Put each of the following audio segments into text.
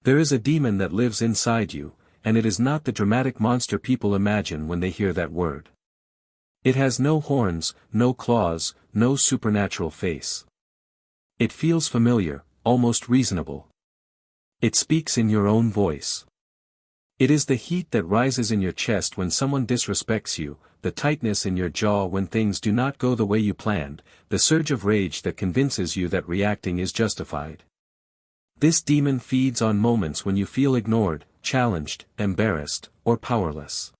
There is a demon that lives inside you, and it is not the dramatic monster people imagine when they hear that word. It has no horns, no claws, no supernatural face. It feels familiar, almost reasonable. It speaks in your own voice. It is the heat that rises in your chest when someone disrespects you, the tightness in your jaw when things do not go the way you planned, the surge of rage that convinces you that reacting is justified. This demon feeds on moments when you feel ignored, challenged, embarrassed, or powerless.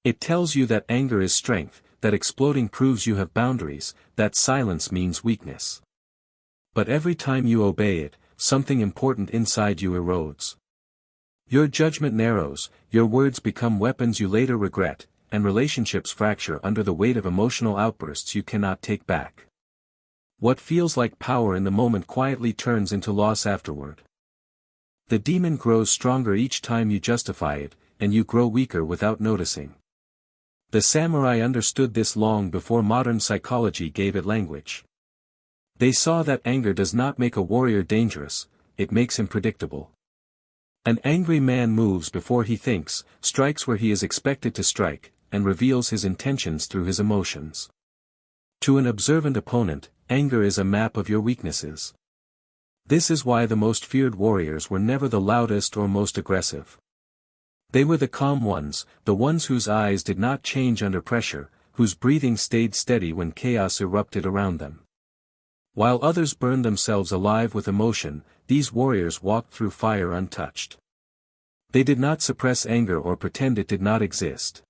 It tells you that anger is strength, that exploding proves you have boundaries, that silence means weakness. But every time you obey it, something important inside you erodes. Your judgment narrows, your words become weapons you later regret, and relationships fracture under the weight of emotional outbursts you cannot take back. What feels like power in the moment quietly turns into loss afterward. The demon grows stronger each time you justify it, and you grow weaker without noticing. The samurai understood this long before modern psychology gave it language. They saw that anger does not make a warrior dangerous, it makes him predictable. An angry man moves before he thinks, strikes where he is expected to strike, and reveals his intentions through his emotions. To an observant opponent, anger is a map of your weaknesses. This is why the most feared warriors were never the loudest or most aggressive. They were the calm ones, the ones whose eyes did not change under pressure, whose breathing stayed steady when chaos erupted around them. While others burned themselves alive with emotion, these warriors walked through fire untouched. They did not suppress anger or pretend it did not exist.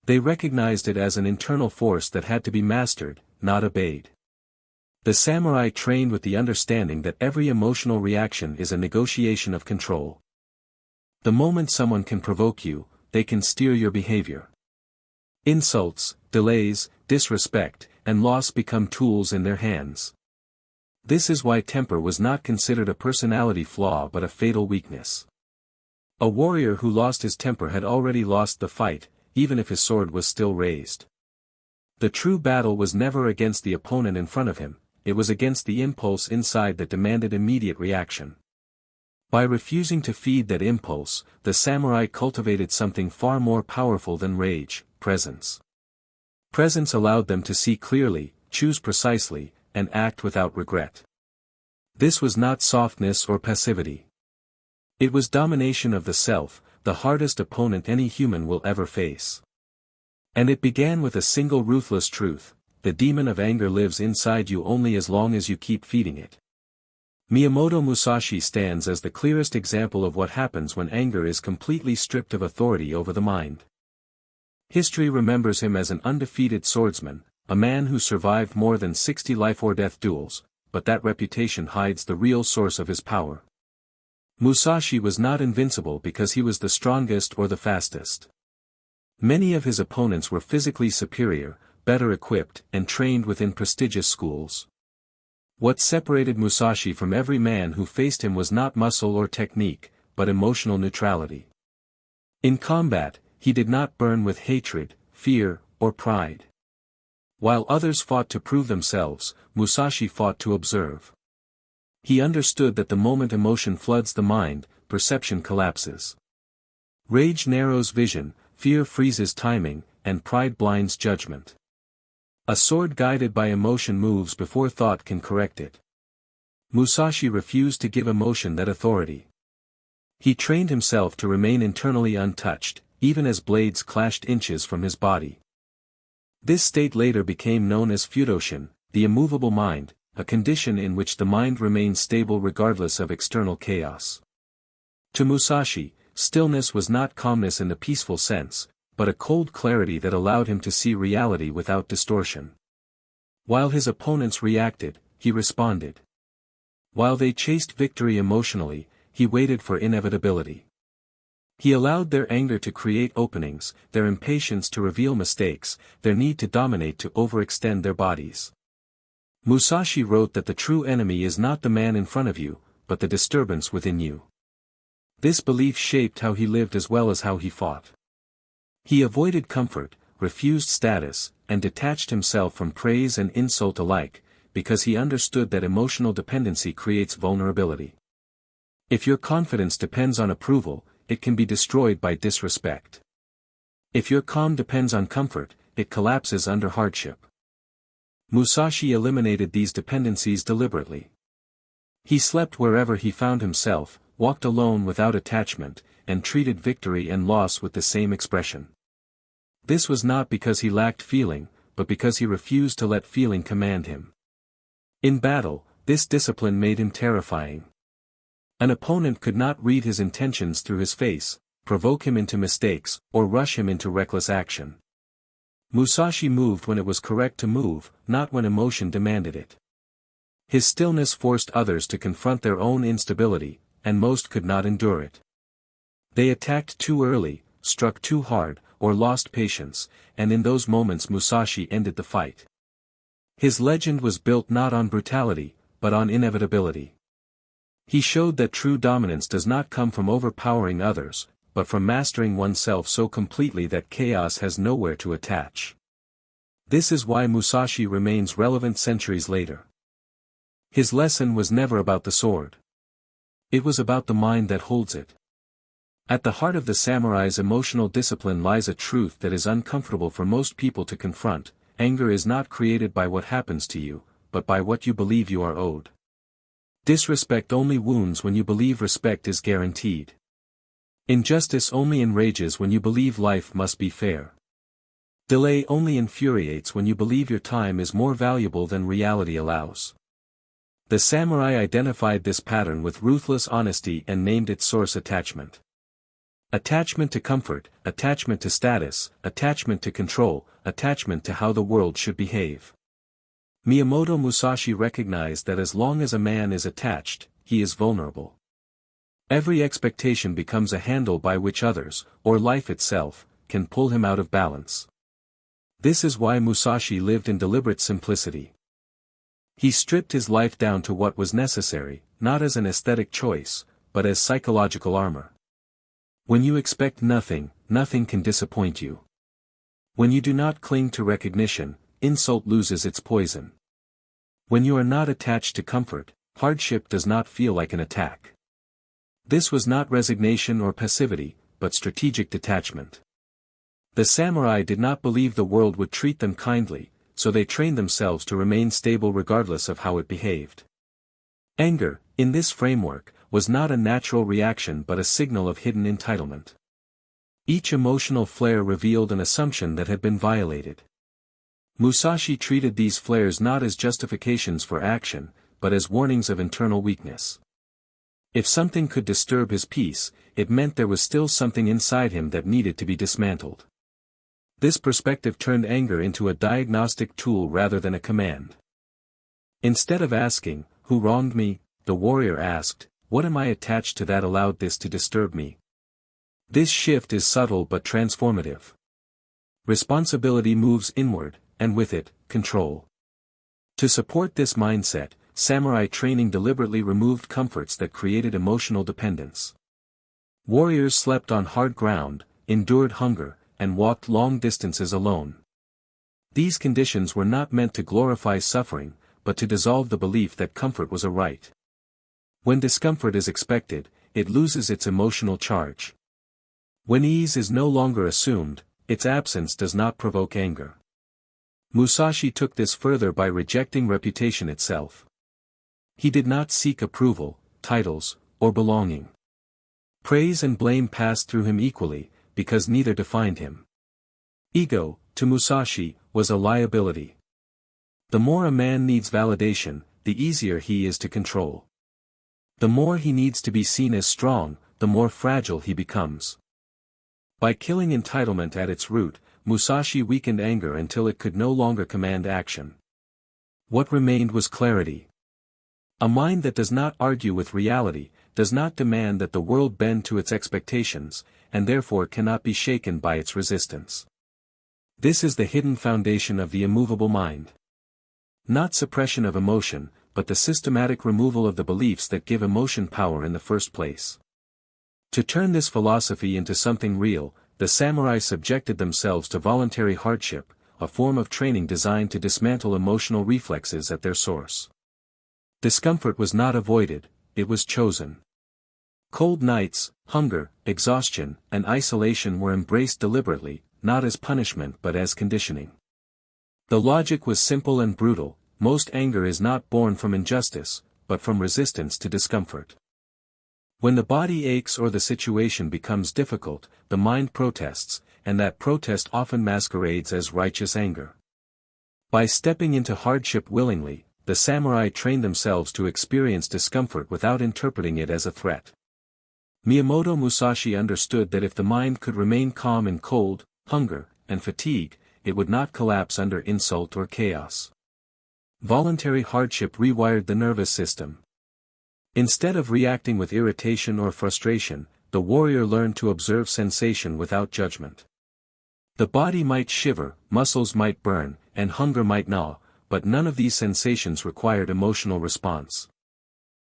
They recognized it as an internal force that had to be mastered, not obeyed. The samurai trained with the understanding that every emotional reaction is a negotiation of control. The moment someone can provoke you, they can steer your behavior. Insults, delays, disrespect, and loss become tools in their hands. This is why temper was not considered a personality flaw but a fatal weakness. A warrior who lost his temper had already lost the fight, even if his sword was still raised. The true battle was never against the opponent in front of him, it was against the impulse inside that demanded immediate reaction. By refusing to feed that impulse, the samurai cultivated something far more powerful than rage, presence. Presence allowed them to see clearly, choose precisely, and act without regret. This was not softness or passivity. It was domination of the self, the hardest opponent any human will ever face. And it began with a single ruthless truth: the demon of anger lives inside you only as long as you keep feeding it. Miyamoto Musashi stands as the clearest example of what happens when anger is completely stripped of authority over the mind. History remembers him as an undefeated swordsman, a man who survived more than 60 life-or-death duels, but that reputation hides the real source of his power. Musashi was not invincible because he was the strongest or the fastest. Many of his opponents were physically superior, better equipped, and trained within prestigious schools. What separated Musashi from every man who faced him was not muscle or technique, but emotional neutrality. In combat, he did not burn with hatred, fear, or pride. While others fought to prove themselves, Musashi fought to observe. He understood that the moment emotion floods the mind, perception collapses. Rage narrows vision, fear freezes timing, and pride blinds judgment. A sword guided by emotion moves before thought can correct it. Musashi refused to give emotion that authority. He trained himself to remain internally untouched, even as blades clashed inches from his body. This state later became known as Feudal, the immovable mind, a condition in which the mind remains stable regardless of external chaos. To Musashi, stillness was not calmness in the peaceful sense, but a cold clarity that allowed him to see reality without distortion. While his opponents reacted, he responded. While they chased victory emotionally, he waited for inevitability. He allowed their anger to create openings, their impatience to reveal mistakes, their need to dominate to overextend their bodies. Musashi wrote that the true enemy is not the man in front of you, but the disturbance within you. This belief shaped how he lived as well as how he fought. He avoided comfort, refused status, and detached himself from praise and insult alike, because he understood that emotional dependency creates vulnerability. If your confidence depends on approval, it can be destroyed by disrespect. If your calm depends on comfort, it collapses under hardship. Musashi eliminated these dependencies deliberately. He slept wherever he found himself, walked alone without attachment, and treated victory and loss with the same expression. This was not because he lacked feeling, but because he refused to let feeling command him. In battle, this discipline made him terrifying. An opponent could not read his intentions through his face, provoke him into mistakes, or rush him into reckless action. Musashi moved when it was correct to move, not when emotion demanded it. His stillness forced others to confront their own instability, and most could not endure it. They attacked too early, struck too hard, or lost patience, and in those moments Musashi ended the fight. His legend was built not on brutality, but on inevitability. He showed that true dominance does not come from overpowering others, but from mastering oneself so completely that chaos has nowhere to attach. This is why Musashi remains relevant centuries later. His lesson was never about the sword. It was about the mind that holds it. At the heart of the samurai's emotional discipline lies a truth that is uncomfortable for most people to confront: anger is not created by what happens to you, but by what you believe you are owed. Disrespect only wounds when you believe respect is guaranteed. Injustice only enrages when you believe life must be fair. Delay only infuriates when you believe your time is more valuable than reality allows. The samurai identified this pattern with ruthless honesty and named its source attachment. Attachment to comfort, attachment to status, attachment to control, attachment to how the world should behave. Miyamoto Musashi recognized that as long as a man is attached, he is vulnerable. Every expectation becomes a handle by which others, or life itself, can pull him out of balance. This is why Musashi lived in deliberate simplicity. He stripped his life down to what was necessary, not as an aesthetic choice, but as psychological armor. When you expect nothing, nothing can disappoint you. When you do not cling to recognition, insult loses its poison. When you are not attached to comfort, hardship does not feel like an attack. This was not resignation or passivity, but strategic detachment. The samurai did not believe the world would treat them kindly, so they trained themselves to remain stable regardless of how it behaved. Anger, in this framework, was not a natural reaction but a signal of hidden entitlement. Each emotional flare revealed an assumption that had been violated. Musashi treated these flares not as justifications for action, but as warnings of internal weakness. If something could disturb his peace, it meant there was still something inside him that needed to be dismantled. This perspective turned anger into a diagnostic tool rather than a command. Instead of asking, "Who wronged me?" the warrior asked, "What am I attached to that allowed this to disturb me?" This shift is subtle but transformative. Responsibility moves inward, and with it, control. To support this mindset, samurai training deliberately removed comforts that created emotional dependence. Warriors slept on hard ground, endured hunger, and walked long distances alone. These conditions were not meant to glorify suffering, but to dissolve the belief that comfort was a right. When discomfort is expected, it loses its emotional charge. When ease is no longer assumed, its absence does not provoke anger. Musashi took this further by rejecting reputation itself. He did not seek approval, titles, or belonging. Praise and blame passed through him equally, because neither defined him. Ego, to Musashi, was a liability. The more a man needs validation, the easier he is to control. The more he needs to be seen as strong, the more fragile he becomes. By killing entitlement at its root, Musashi weakened anger until it could no longer command action. What remained was clarity. A mind that does not argue with reality, does not demand that the world bend to its expectations, and therefore cannot be shaken by its resistance. This is the hidden foundation of the immovable mind. Not suppression of emotion, but the systematic removal of the beliefs that give emotion power in the first place. To turn this philosophy into something real, the samurai subjected themselves to voluntary hardship, a form of training designed to dismantle emotional reflexes at their source. Discomfort was not avoided, it was chosen. Cold nights, hunger, exhaustion, and isolation were embraced deliberately, not as punishment but as conditioning. The logic was simple and brutal: most anger is not born from injustice, but from resistance to discomfort. When the body aches or the situation becomes difficult, the mind protests, and that protest often masquerades as righteous anger. By stepping into hardship willingly, the samurai trained themselves to experience discomfort without interpreting it as a threat. Miyamoto Musashi understood that if the mind could remain calm in cold, hunger, and fatigue, it would not collapse under insult or chaos. Voluntary hardship rewired the nervous system. Instead of reacting with irritation or frustration, the warrior learned to observe sensation without judgment. The body might shiver, muscles might burn, and hunger might gnaw, but none of these sensations required emotional response.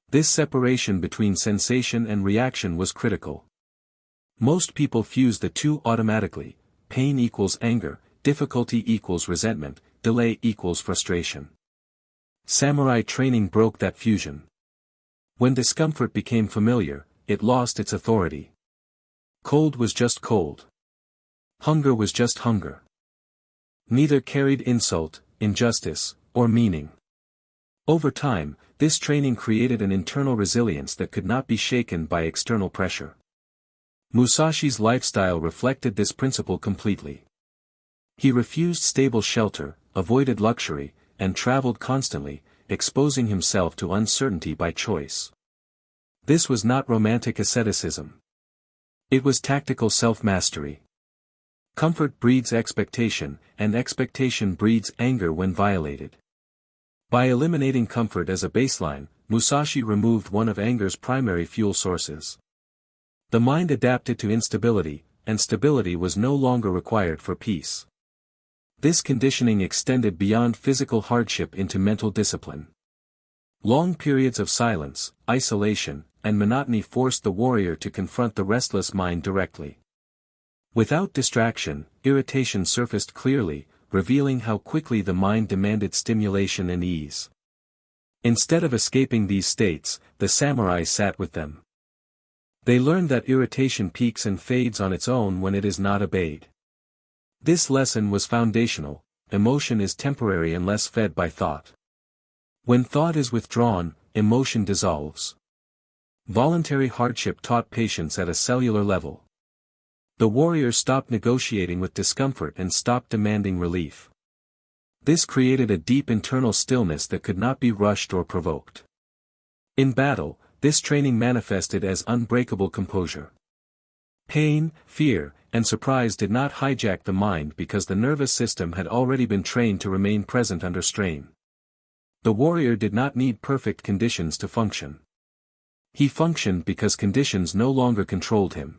This separation between sensation and reaction was critical. Most people fuse the two automatically: pain equals anger, difficulty equals resentment, delay equals frustration. Samurai training broke that fusion. When discomfort became familiar, it lost its authority. Cold was just cold. Hunger was just hunger. Neither carried insult, injustice, or meaning. Over time, this training created an internal resilience that could not be shaken by external pressure. Musashi's lifestyle reflected this principle completely. He refused stable shelter, avoided luxury, and traveled constantly, exposing himself to uncertainty by choice. This was not romantic asceticism. It was tactical self-mastery. Comfort breeds expectation, and expectation breeds anger when violated. By eliminating comfort as a baseline, Musashi removed one of anger's primary fuel sources. The mind adapted to instability, and stability was no longer required for peace. This conditioning extended beyond physical hardship into mental discipline. Long periods of silence, isolation, and monotony forced the warrior to confront the restless mind directly. Without distraction, irritation surfaced clearly, revealing how quickly the mind demanded stimulation and ease. Instead of escaping these states, the samurai sat with them. They learned that irritation peaks and fades on its own when it is not obeyed. This lesson was foundational: emotion is temporary unless fed by thought. When thought is withdrawn, emotion dissolves. Voluntary hardship taught patience at a cellular level. The warrior stopped negotiating with discomfort and stopped demanding relief. This created a deep internal stillness that could not be rushed or provoked. In battle, this training manifested as unbreakable composure. Pain, fear, and surprise did not hijack the mind because the nervous system had already been trained to remain present under strain. The warrior did not need perfect conditions to function. He functioned because conditions no longer controlled him.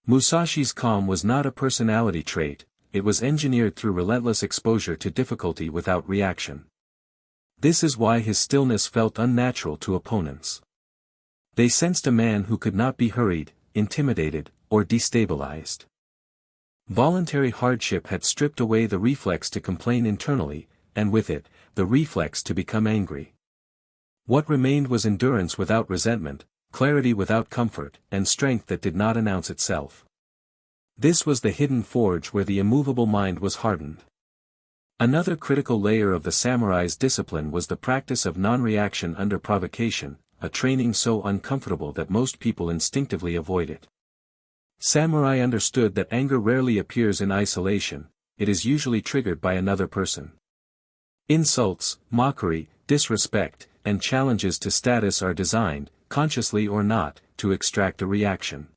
Musashi's calm was not a personality trait, it was engineered through relentless exposure to difficulty without reaction. This is why his stillness felt unnatural to opponents. They sensed a man who could not be hurried, intimidated, or destabilized. Voluntary hardship had stripped away the reflex to complain internally, and with it, the reflex to become angry. What remained was endurance without resentment, clarity without comfort, and strength that did not announce itself. This was the hidden forge where the immovable mind was hardened. Another critical layer of the samurai's discipline was the practice of non-reaction under provocation, a training so uncomfortable that most people instinctively avoid it. Samurai understood that anger rarely appears in isolation, it is usually triggered by another person. Insults, mockery, disrespect, and challenges to status are designed, consciously or not, to extract a reaction.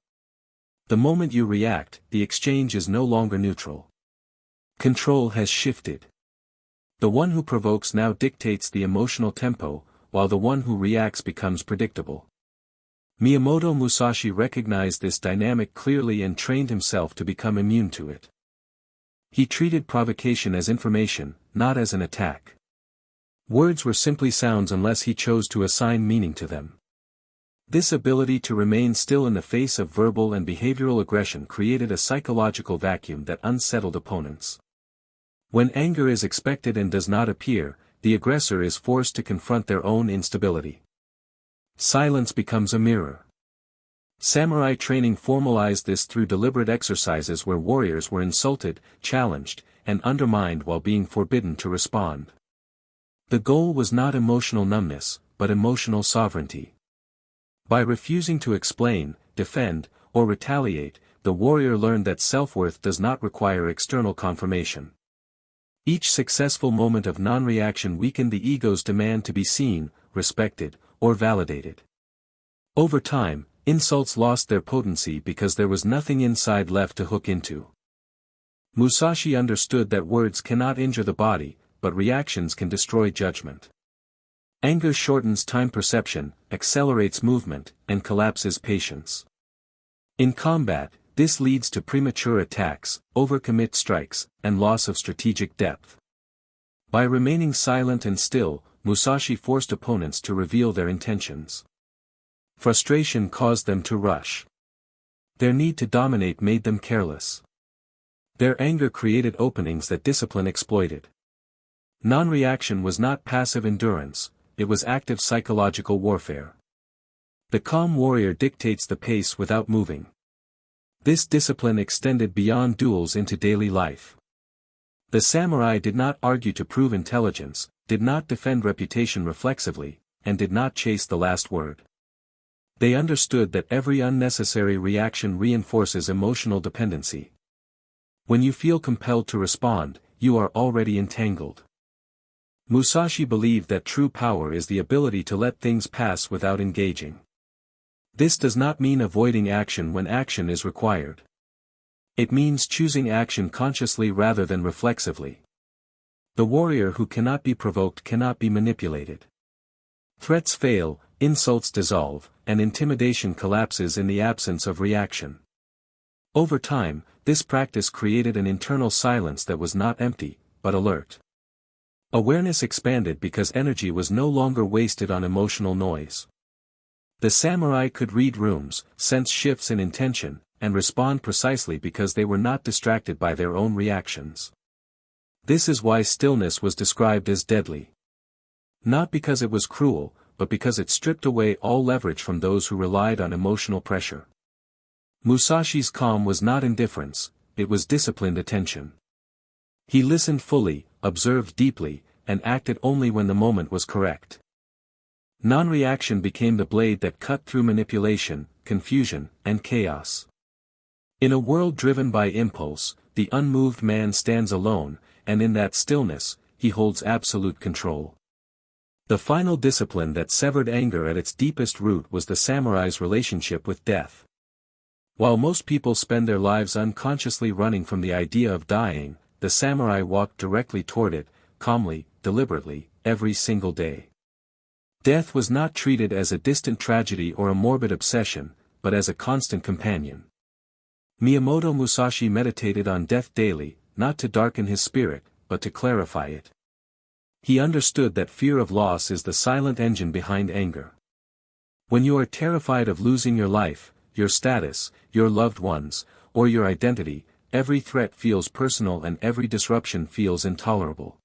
The moment you react, the exchange is no longer neutral. Control has shifted. The one who provokes now dictates the emotional tempo, while the one who reacts becomes predictable. Miyamoto Musashi recognized this dynamic clearly and trained himself to become immune to it. He treated provocation as information, not as an attack. Words were simply sounds unless he chose to assign meaning to them. This ability to remain still in the face of verbal and behavioral aggression created a psychological vacuum that unsettled opponents. When anger is expected and does not appear, the aggressor is forced to confront their own instability. Silence becomes a mirror. Samurai training formalized this through deliberate exercises where warriors were insulted, challenged, and undermined while being forbidden to respond. The goal was not emotional numbness, but emotional sovereignty. By refusing to explain, defend, or retaliate, the warrior learned that self-worth does not require external confirmation. Each successful moment of non-reaction weakened the ego's demand to be seen, respected, or validated. Over time, insults lost their potency because there was nothing inside left to hook into. Musashi understood that words cannot injure the body, but reactions can destroy judgment. Anger shortens time perception, accelerates movement, and collapses patience. In combat, this leads to premature attacks, overcommit strikes, and loss of strategic depth. By remaining silent and still, Musashi forced opponents to reveal their intentions. Frustration caused them to rush. Their need to dominate made them careless. Their anger created openings that discipline exploited. Non-reaction was not passive endurance, it was active psychological warfare. The calm warrior dictates the pace without moving. This discipline extended beyond duels into daily life. The samurai did not argue to prove intelligence, did not defend reputation reflexively, and did not chase the last word. They understood that every unnecessary reaction reinforces emotional dependency. When you feel compelled to respond, you are already entangled. Musashi believed that true power is the ability to let things pass without engaging. This does not mean avoiding action when action is required. It means choosing action consciously rather than reflexively. The warrior who cannot be provoked cannot be manipulated. Threats fail, insults dissolve, and intimidation collapses in the absence of reaction. Over time, this practice created an internal silence that was not empty, but alert. Awareness expanded because energy was no longer wasted on emotional noise. The samurai could read rooms, sense shifts in intention, and respond precisely because they were not distracted by their own reactions. This is why stillness was described as deadly. Not because it was cruel, but because it stripped away all leverage from those who relied on emotional pressure. Musashi's calm was not indifference, it was disciplined attention. He listened fully, observed deeply, and acted only when the moment was correct. Non-reaction became the blade that cut through manipulation, confusion, and chaos. In a world driven by impulse, the unmoved man stands alone, and in that stillness, he holds absolute control. The final discipline that severed anger at its deepest root was the samurai's relationship with death. While most people spend their lives unconsciously running from the idea of dying, the samurai walked directly toward it, calmly, deliberately, every single day. Death was not treated as a distant tragedy or a morbid obsession, but as a constant companion. Miyamoto Musashi meditated on death daily, not to darken his spirit, but to clarify it. He understood that fear of loss is the silent engine behind anger. When you are terrified of losing your life, your status, your loved ones, or your identity, every threat feels personal and every disruption feels intolerable.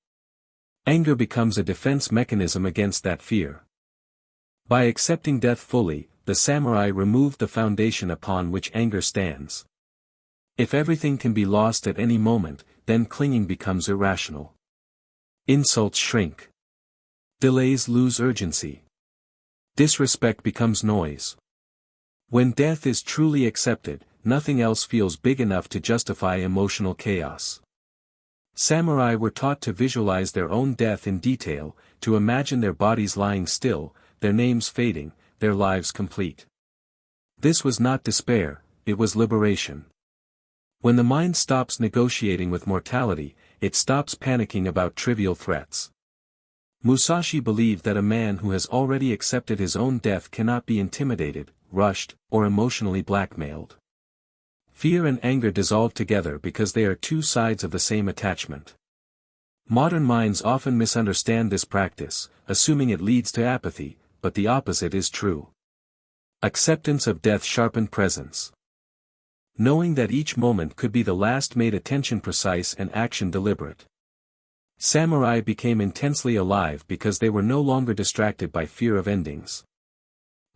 Anger becomes a defense mechanism against that fear. By accepting death fully, the samurai removed the foundation upon which anger stands. If everything can be lost at any moment, then clinging becomes irrational. Insults shrink. Delays lose urgency. Disrespect becomes noise. When death is truly accepted, nothing else feels big enough to justify emotional chaos. Samurai were taught to visualize their own death in detail, to imagine their bodies lying still, their names fading, their lives complete. This was not despair, it was liberation. When the mind stops negotiating with mortality, it stops panicking about trivial threats. Musashi believed that a man who has already accepted his own death cannot be intimidated, rushed, or emotionally blackmailed. Fear and anger dissolve together because they are two sides of the same attachment. Modern minds often misunderstand this practice, assuming it leads to apathy, but the opposite is true. Acceptance of death sharpened presence. Knowing that each moment could be the last made attention precise and action deliberate. Samurai became intensely alive because they were no longer distracted by fear of endings.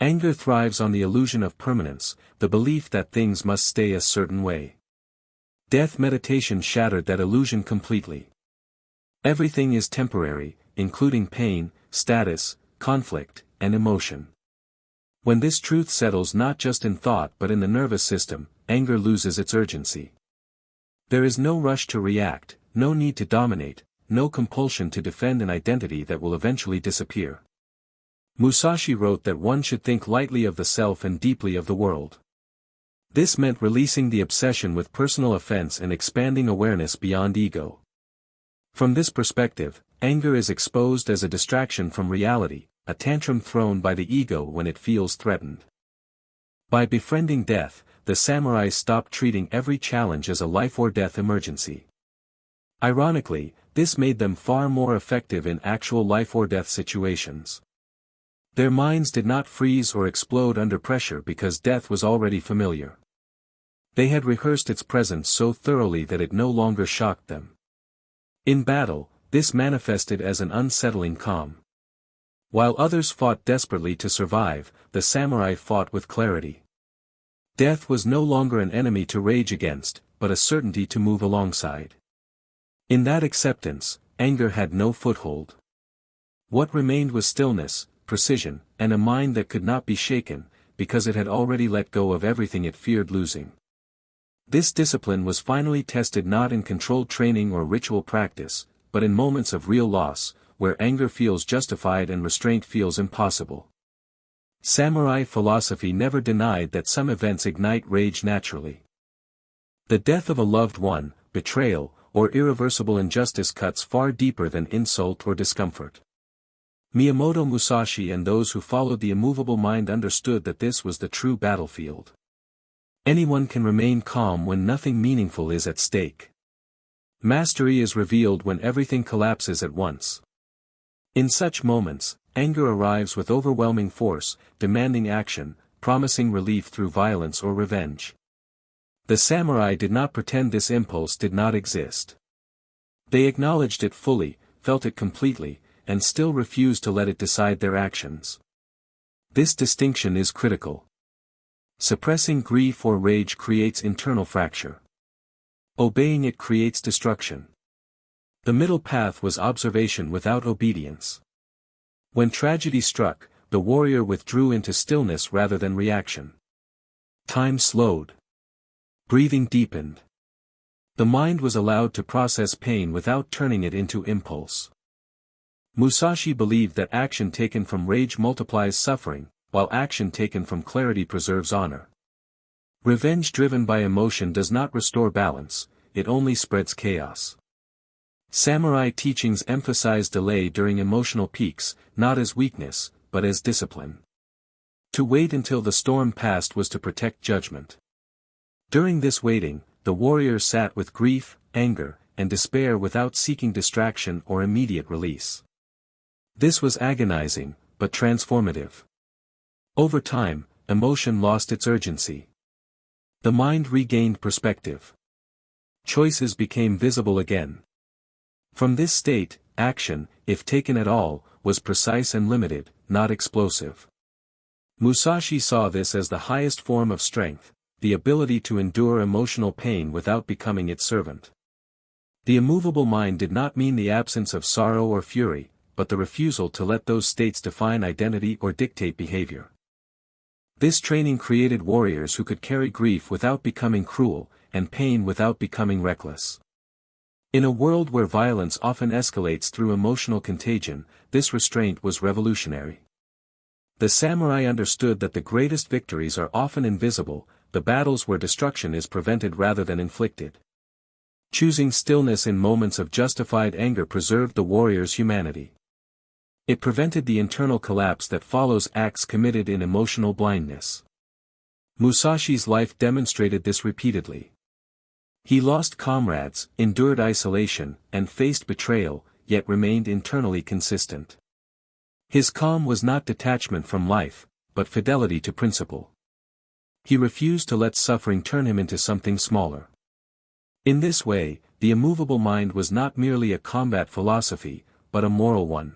Anger thrives on the illusion of permanence, the belief that things must stay a certain way. Death meditation shattered that illusion completely. Everything is temporary, including pain, status, conflict, and emotion. When this truth settles not just in thought but in the nervous system, anger loses its urgency. There is no rush to react, no need to dominate, no compulsion to defend an identity that will eventually disappear. Musashi wrote that one should think lightly of the self and deeply of the world. This meant releasing the obsession with personal offense and expanding awareness beyond ego. From this perspective, anger is exposed as a distraction from reality, a tantrum thrown by the ego when it feels threatened. By befriending death, the samurai stopped treating every challenge as a life-or-death emergency. Ironically, this made them far more effective in actual life-or-death situations. Their minds did not freeze or explode under pressure because death was already familiar. They had rehearsed its presence so thoroughly that it no longer shocked them. In battle, this manifested as an unsettling calm. While others fought desperately to survive, the samurai fought with clarity. Death was no longer an enemy to rage against, but a certainty to move alongside. In that acceptance, anger had no foothold. What remained was stillness, precision, and a mind that could not be shaken, because it had already let go of everything it feared losing. This discipline was finally tested not in controlled training or ritual practice, but in moments of real loss, where anger feels justified and restraint feels impossible. Samurai philosophy never denied that some events ignite rage naturally. The death of a loved one, betrayal, or irreversible injustice cuts far deeper than insult or discomfort. Miyamoto Musashi and those who followed the immovable mind understood that this was the true battlefield. Anyone can remain calm when nothing meaningful is at stake. Mastery is revealed when everything collapses at once. In such moments, anger arrives with overwhelming force, demanding action, promising relief through violence or revenge. The samurai did not pretend this impulse did not exist. They acknowledged it fully, felt it completely, and still refused to let it decide their actions. This distinction is critical. Suppressing grief or rage creates internal fracture. Obeying it creates destruction. The middle path was observation without obedience. When tragedy struck, the warrior withdrew into stillness rather than reaction. Time slowed. Breathing deepened. The mind was allowed to process pain without turning it into impulse. Musashi believed that action taken from rage multiplies suffering, while action taken from clarity preserves honor. Revenge driven by emotion does not restore balance, it only spreads chaos. Samurai teachings emphasize delay during emotional peaks, not as weakness, but as discipline. To wait until the storm passed was to protect judgment. During this waiting, the warrior sat with grief, anger, and despair without seeking distraction or immediate release. This was agonizing, but transformative. Over time, emotion lost its urgency. The mind regained perspective. Choices became visible again. From this state, action, if taken at all, was precise and limited, not explosive. Musashi saw this as the highest form of strength, the ability to endure emotional pain without becoming its servant. The immovable mind did not mean the absence of sorrow or fury, but the refusal to let those states define identity or dictate behavior. This training created warriors who could carry grief without becoming cruel, and pain without becoming reckless. In a world where violence often escalates through emotional contagion, this restraint was revolutionary. The samurai understood that the greatest victories are often invisible, the battles where destruction is prevented rather than inflicted. Choosing stillness in moments of justified anger preserved the warrior's humanity. It prevented the internal collapse that follows acts committed in emotional blindness. Musashi's life demonstrated this repeatedly. He lost comrades, endured isolation, and faced betrayal, yet remained internally consistent. His calm was not detachment from life, but fidelity to principle. He refused to let suffering turn him into something smaller. In this way, the immovable mind was not merely a combat philosophy, but a moral one.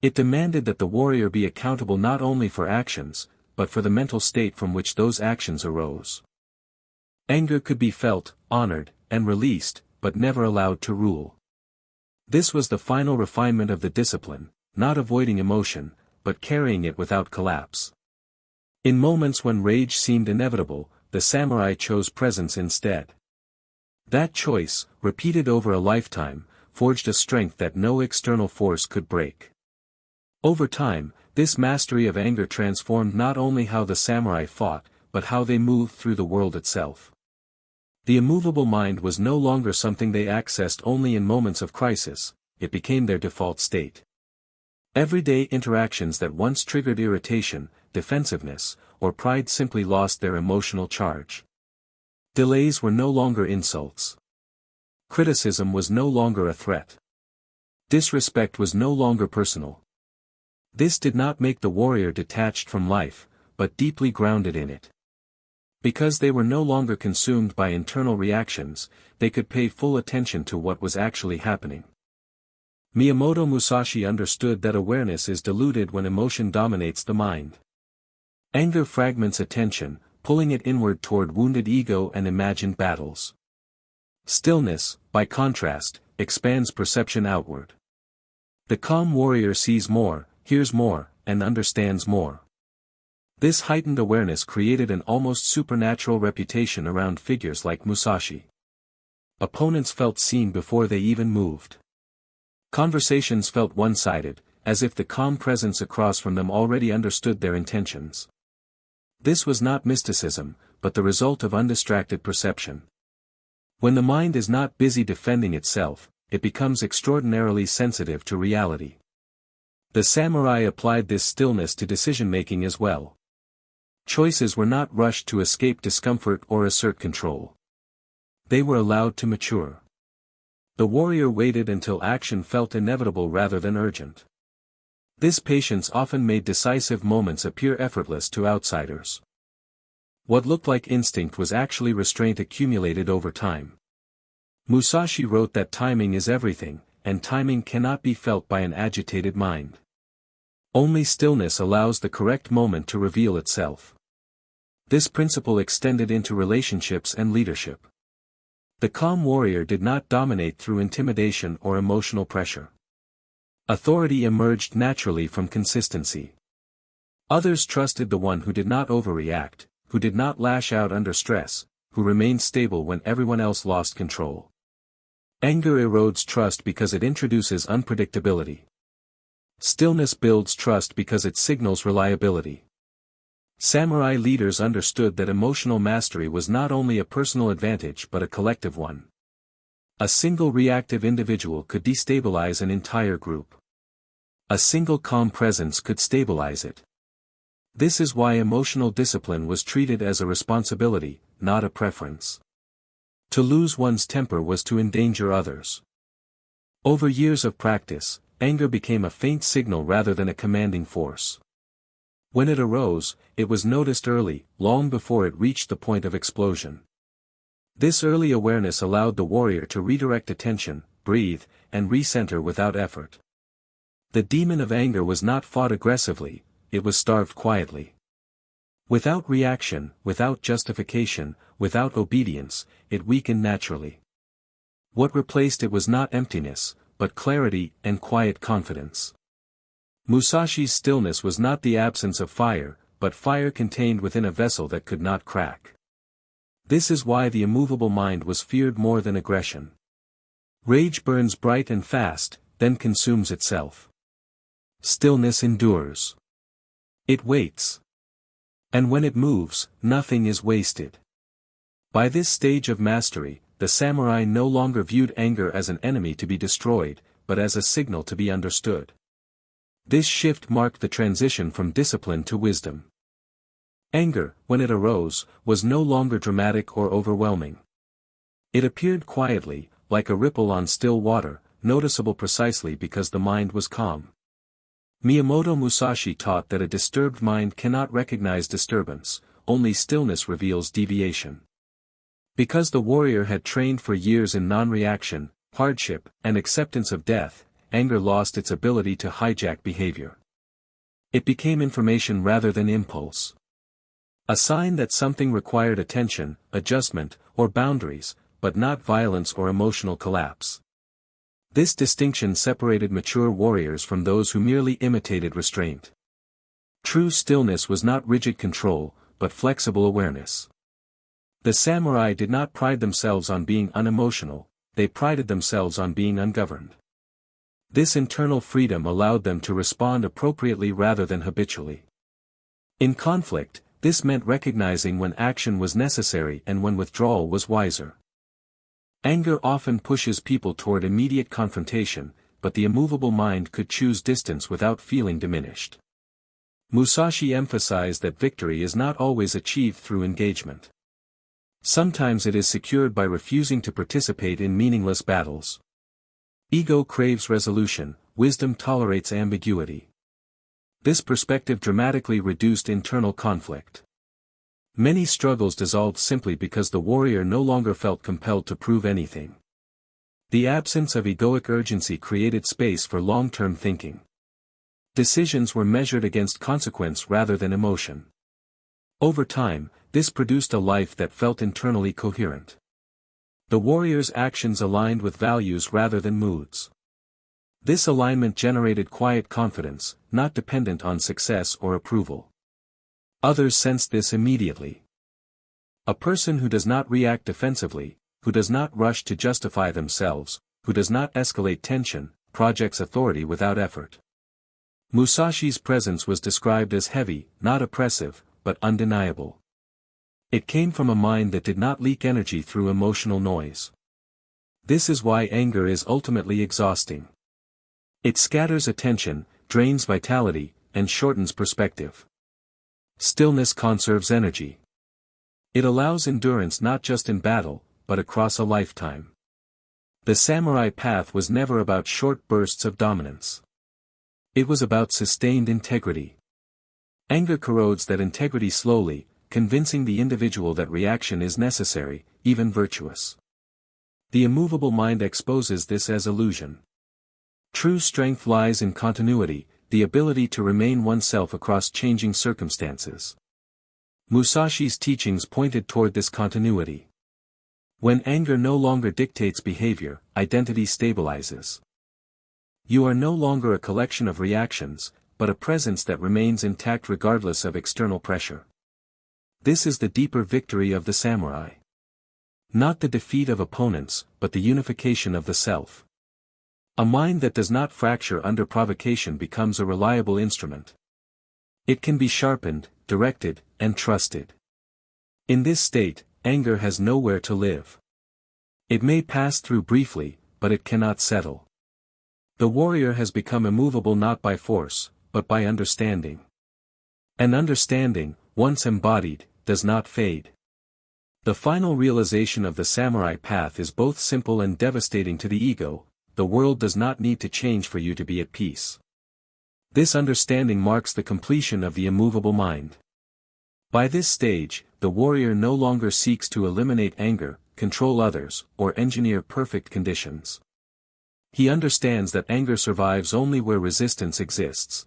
It demanded that the warrior be accountable not only for actions, but for the mental state from which those actions arose. Anger could be felt, honored, and released, but never allowed to rule. This was the final refinement of the discipline, not avoiding emotion, but carrying it without collapse. In moments when rage seemed inevitable, the samurai chose presence instead. That choice, repeated over a lifetime, forged a strength that no external force could break. Over time, this mastery of anger transformed not only how the samurai fought, but how they moved through the world itself. The immovable mind was no longer something they accessed only in moments of crisis, it became their default state. Everyday interactions that once triggered irritation, defensiveness, or pride simply lost their emotional charge. Delays were no longer insults. Criticism was no longer a threat. Disrespect was no longer personal. This did not make the warrior detached from life, but deeply grounded in it. Because they were no longer consumed by internal reactions, they could pay full attention to what was actually happening. Miyamoto Musashi understood that awareness is diluted when emotion dominates the mind. Anger fragments attention, pulling it inward toward wounded ego and imagined battles. Stillness, by contrast, expands perception outward. The calm warrior sees more, hears more, and understands more. This heightened awareness created an almost supernatural reputation around figures like Musashi. Opponents felt seen before they even moved. Conversations felt one-sided, as if the calm presence across from them already understood their intentions. This was not mysticism, but the result of undistracted perception. When the mind is not busy defending itself, it becomes extraordinarily sensitive to reality. The samurai applied this stillness to decision-making as well. Choices were not rushed to escape discomfort or assert control. They were allowed to mature. The warrior waited until action felt inevitable rather than urgent. This patience often made decisive moments appear effortless to outsiders. What looked like instinct was actually restraint accumulated over time. Musashi wrote that timing is everything, and timing cannot be felt by an agitated mind. Only stillness allows the correct moment to reveal itself. This principle extended into relationships and leadership. The calm warrior did not dominate through intimidation or emotional pressure. Authority emerged naturally from consistency. Others trusted the one who did not overreact, who did not lash out under stress, who remained stable when everyone else lost control. Anger erodes trust because it introduces unpredictability. Stillness builds trust because it signals reliability. Samurai leaders understood that emotional mastery was not only a personal advantage but a collective one. A single reactive individual could destabilize an entire group. A single calm presence could stabilize it. This is why emotional discipline was treated as a responsibility, not a preference. To lose one's temper was to endanger others. Over years of practice, anger became a faint signal rather than a commanding force. When it arose, it was noticed early, long before it reached the point of explosion. This early awareness allowed the warrior to redirect attention, breathe, and recenter without effort. The demon of anger was not fought aggressively, it was starved quietly. Without reaction, without justification, without obedience, it weakened naturally. What replaced it was not emptiness, but clarity and quiet confidence. Musashi's stillness was not the absence of fire, but fire contained within a vessel that could not crack. This is why the immovable mind was feared more than aggression. Rage burns bright and fast, then consumes itself. Stillness endures. It waits. And when it moves, nothing is wasted. By this stage of mastery, the samurai no longer viewed anger as an enemy to be destroyed, but as a signal to be understood. This shift marked the transition from discipline to wisdom. Anger, when it arose, was no longer dramatic or overwhelming. It appeared quietly, like a ripple on still water, noticeable precisely because the mind was calm. Miyamoto Musashi taught that a disturbed mind cannot recognize disturbance, only stillness reveals deviation. Because the warrior had trained for years in non-reaction, hardship, and acceptance of death, anger lost its ability to hijack behavior. It became information rather than impulse. A sign that something required attention, adjustment, or boundaries, but not violence or emotional collapse. This distinction separated mature warriors from those who merely imitated restraint. True stillness was not rigid control, but flexible awareness. The samurai did not pride themselves on being unemotional, they prided themselves on being ungoverned. This internal freedom allowed them to respond appropriately rather than habitually. In conflict, this meant recognizing when action was necessary and when withdrawal was wiser. Anger often pushes people toward immediate confrontation, but the immovable mind could choose distance without feeling diminished. Musashi emphasized that victory is not always achieved through engagement. Sometimes it is secured by refusing to participate in meaningless battles. Ego craves resolution, wisdom tolerates ambiguity. This perspective dramatically reduced internal conflict. Many struggles dissolved simply because the warrior no longer felt compelled to prove anything. The absence of egoic urgency created space for long-term thinking. Decisions were measured against consequence rather than emotion. Over time, this produced a life that felt internally coherent. The warrior's actions aligned with values rather than moods. This alignment generated quiet confidence, not dependent on success or approval. Others sensed this immediately. A person who does not react defensively, who does not rush to justify themselves, who does not escalate tension, projects authority without effort. Musashi's presence was described as heavy, not oppressive, but undeniable. It came from a mind that did not leak energy through emotional noise. This is why anger is ultimately exhausting. It scatters attention, drains vitality, and shortens perspective. Stillness conserves energy. It allows endurance not just in battle, but across a lifetime. The samurai path was never about short bursts of dominance. It was about sustained integrity. Anger corrodes that integrity slowly, convincing the individual that reaction is necessary, even virtuous. The immovable mind exposes this as illusion. True strength lies in continuity, the ability to remain oneself across changing circumstances. Musashi's teachings pointed toward this continuity. When anger no longer dictates behavior, identity stabilizes. You are no longer a collection of reactions, but a presence that remains intact regardless of external pressure. This is the deeper victory of the samurai. Not the defeat of opponents, but the unification of the self. A mind that does not fracture under provocation becomes a reliable instrument. It can be sharpened, directed, and trusted. In this state, anger has nowhere to live. It may pass through briefly, but it cannot settle. The warrior has become immovable not by force, but by understanding. And understanding, once embodied, does not fade. The final realization of the samurai path is both simple and devastating to the ego: the world does not need to change for you to be at peace. This understanding marks the completion of the immovable mind. By this stage, the warrior no longer seeks to eliminate anger, control others, or engineer perfect conditions. He understands that anger survives only where resistance exists.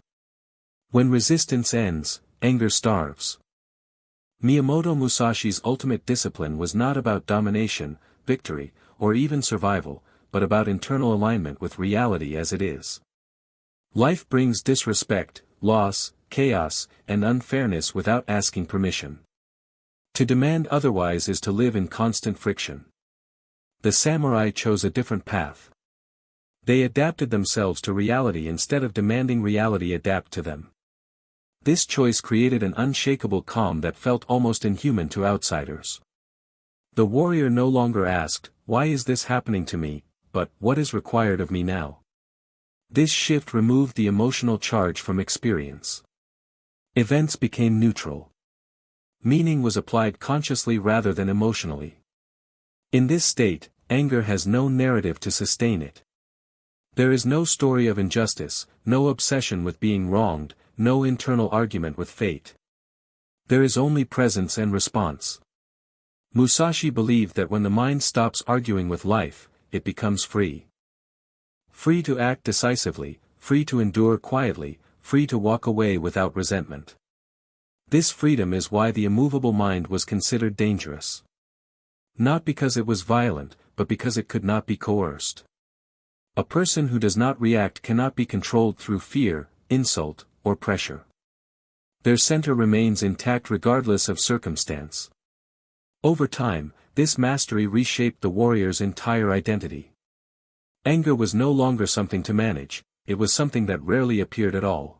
When resistance ends, anger starves. Miyamoto Musashi's ultimate discipline was not about domination, victory, or even survival, but about internal alignment with reality as it is. Life brings disrespect, loss, chaos, and unfairness without asking permission. To demand otherwise is to live in constant friction. The samurai chose a different path. They adapted themselves to reality instead of demanding reality adapt to them. This choice created an unshakable calm that felt almost inhuman to outsiders. The warrior no longer asked, "Why is this happening to me?" but "What is required of me now?" This shift removed the emotional charge from experience. Events became neutral. Meaning was applied consciously rather than emotionally. In this state, anger has no narrative to sustain it. There is no story of injustice, no obsession with being wronged, no internal argument with fate. There is only presence and response. Musashi believed that when the mind stops arguing with life, it becomes free. Free to act decisively, free to endure quietly, free to walk away without resentment. This freedom is why the immovable mind was considered dangerous. Not because it was violent, but because it could not be coerced. A person who does not react cannot be controlled through fear, insult, or pressure. Their center remains intact regardless of circumstance. Over time, this mastery reshaped the warrior's entire identity. Anger was no longer something to manage, it was something that rarely appeared at all.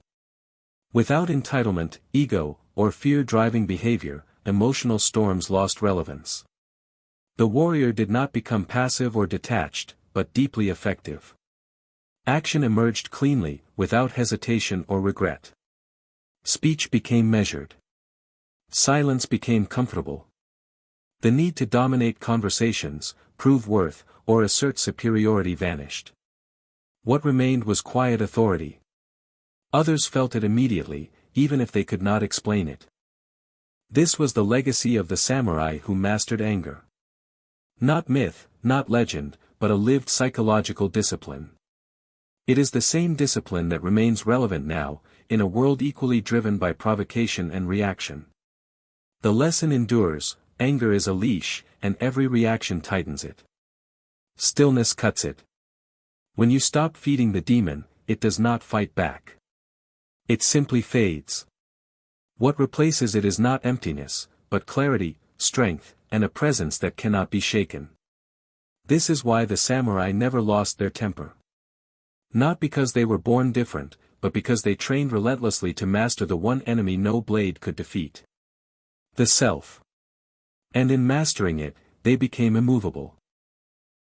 Without entitlement, ego, or fear-driving behavior, emotional storms lost relevance. The warrior did not become passive or detached, but deeply effective. Action emerged cleanly, without hesitation or regret. Speech became measured. Silence became comfortable. The need to dominate conversations, prove worth, or assert superiority vanished. What remained was quiet authority. Others felt it immediately, even if they could not explain it. This was the legacy of the samurai who mastered anger. Not myth, not legend, but a lived psychological discipline. It is the same discipline that remains relevant now, in a world equally driven by provocation and reaction. The lesson endures: anger is a leash, and every reaction tightens it. Stillness cuts it. When you stop feeding the demon, it does not fight back. It simply fades. What replaces it is not emptiness, but clarity, strength, and a presence that cannot be shaken. This is why the samurai never lost their temper. Not because they were born different, but because they trained relentlessly to master the one enemy no blade could defeat: the self. And in mastering it, they became immovable.